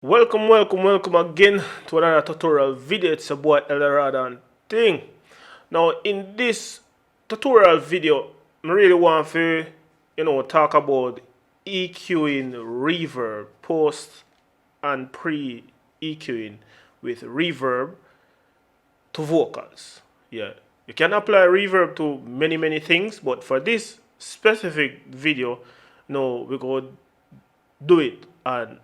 Welcome again to another tutorial video. It's a boy Eldorado thing. Now in this tutorial video, I really want to talk about EQing reverb, post and pre EQing with reverb to vocals. Yeah, you can apply reverb to many things, but for this specific video, no, we go do it on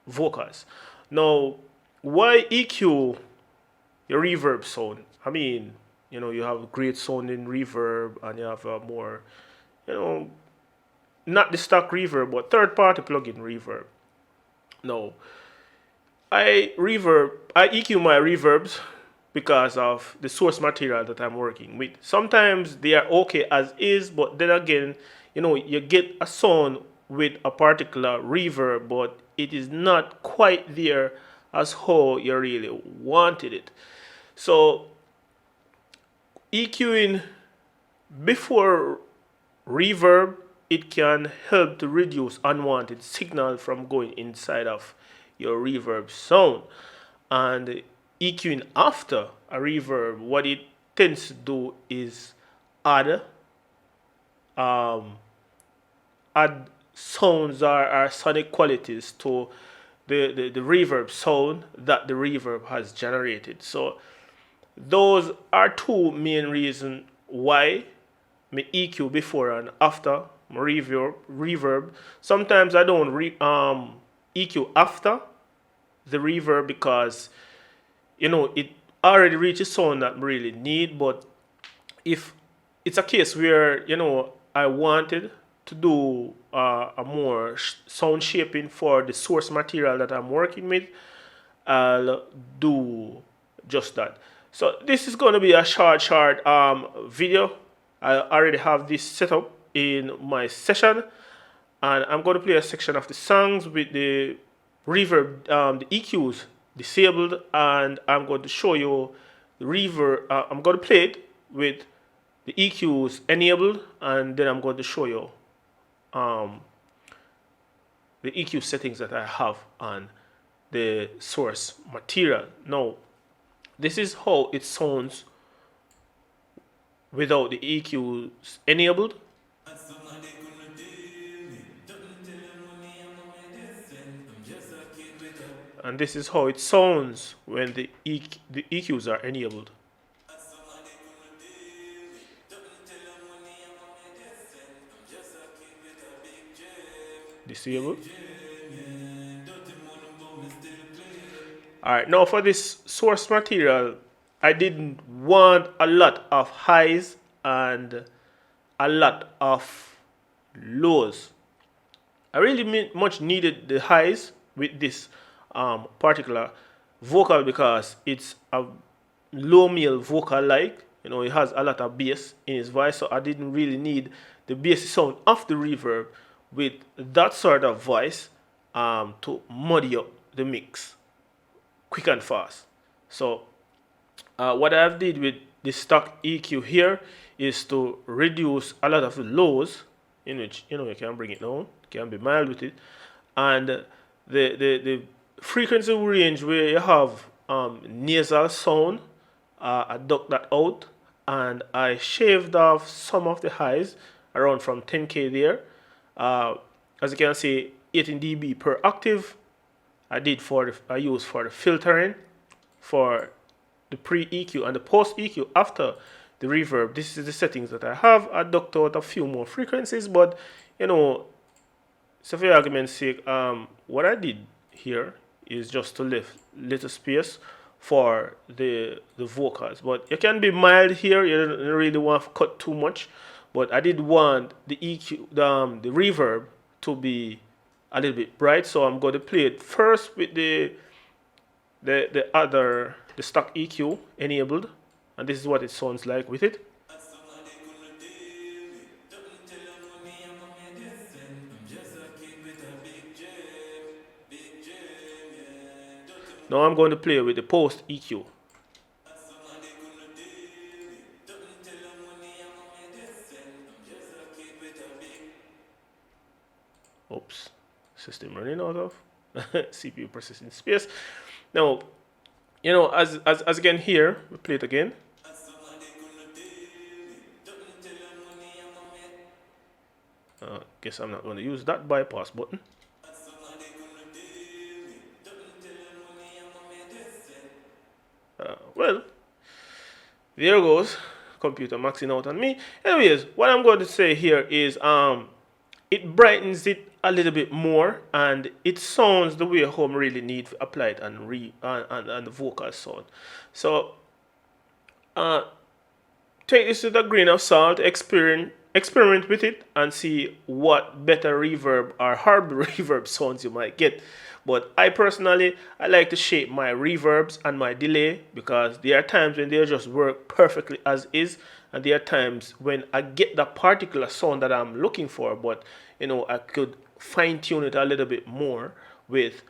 vocals. Now, why EQ your reverb sound? I mean, you have great sound in reverb and you have a more, you know, not the stock reverb, but third party plugin reverb. Now, I EQ my reverbs because of the source material that I'm working with. Sometimes they are okay as is, but then again, you get a sound with a particular reverb, but it is not quite there as how you really wanted it. So EQing before reverb, it can help to reduce unwanted signal from going inside of your reverb sound. And EQing after a reverb, what it tends to do is add um, add sounds or sonic qualities to the reverb sound that the reverb has generated. So those are two main reasons why me EQ before and after my reverb. Sometimes I don't EQ after the reverb because it already reaches sound that I really need. But if it's a case where I wanted to do a more sound shaping for the source material that I'm working with, I'll do just that. So this is going to be a short video. I already have this set up in my session, and I'm going to play a section of the songs with the reverb, the EQs disabled, and I'm going to show you the reverb. I'm going to play it with the EQs enabled, and then I'm going to show you the EQ settings that I have on the source material. Now, this is how it sounds without the EQs enabled. And this is how it sounds when the EQs are enabled. Disabled. Alright, now for this source material, I didn't want a lot of highs and a lot of lows. I really much needed the highs with this particular vocal because it's a low male vocal like. It has a lot of bass in his voice, so I didn't really need the bassy sound of the reverb with that sort of voice to muddy up the mix quick and fast. So what I've did with the stock EQ here is to reduce a lot of the lows, in which you can bring it down, you can be mild with it, and the frequency range where you have nasal sound, I duck that out, and I shaved off some of the highs around from 10k there. As you can see, 18 dB per octave. I use for the filtering, for the pre EQ and the post EQ after the reverb. This is the settings that I have. I ducked out a few more frequencies, but so for argument's sake, what I did here is just to leave little space for the vocals. But you can be mild here. You don't really want to cut too much. But I did want the EQ, the reverb to be a little bit bright, so I'm going to play it first with the stock EQ enabled, and this is what it sounds like with it. Now I'm going to play with the post EQ. Oops, system running out of. CPU processing space. Now, you know, as again here, we play it again. Guess I'm not going to use that bypass button. Well, there goes computer maxing out on me. Anyways, what I'm going to say here is it brightens it a little bit more, and it sounds the way home really need to apply it and the vocal sound. So uh, take this with a grain of salt, experiment with it, and see what better reverb or horrible reverb sounds you might get. But I personally, I like to shape my reverbs and my delay, because there are times when they just work perfectly as is, and there are times when I get the particular sound that I'm looking for, but you know, I could fine tune it a little bit more with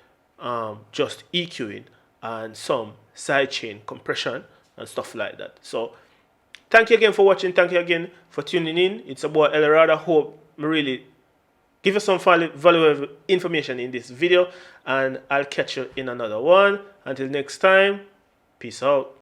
just EQing and some sidechain compression and stuff like that. So thank you again for watching. Thank you again for tuning in. It's about Eldorado. Hope me really give you some valuable information in this video, and I'll catch you in another one. Until next time, peace out.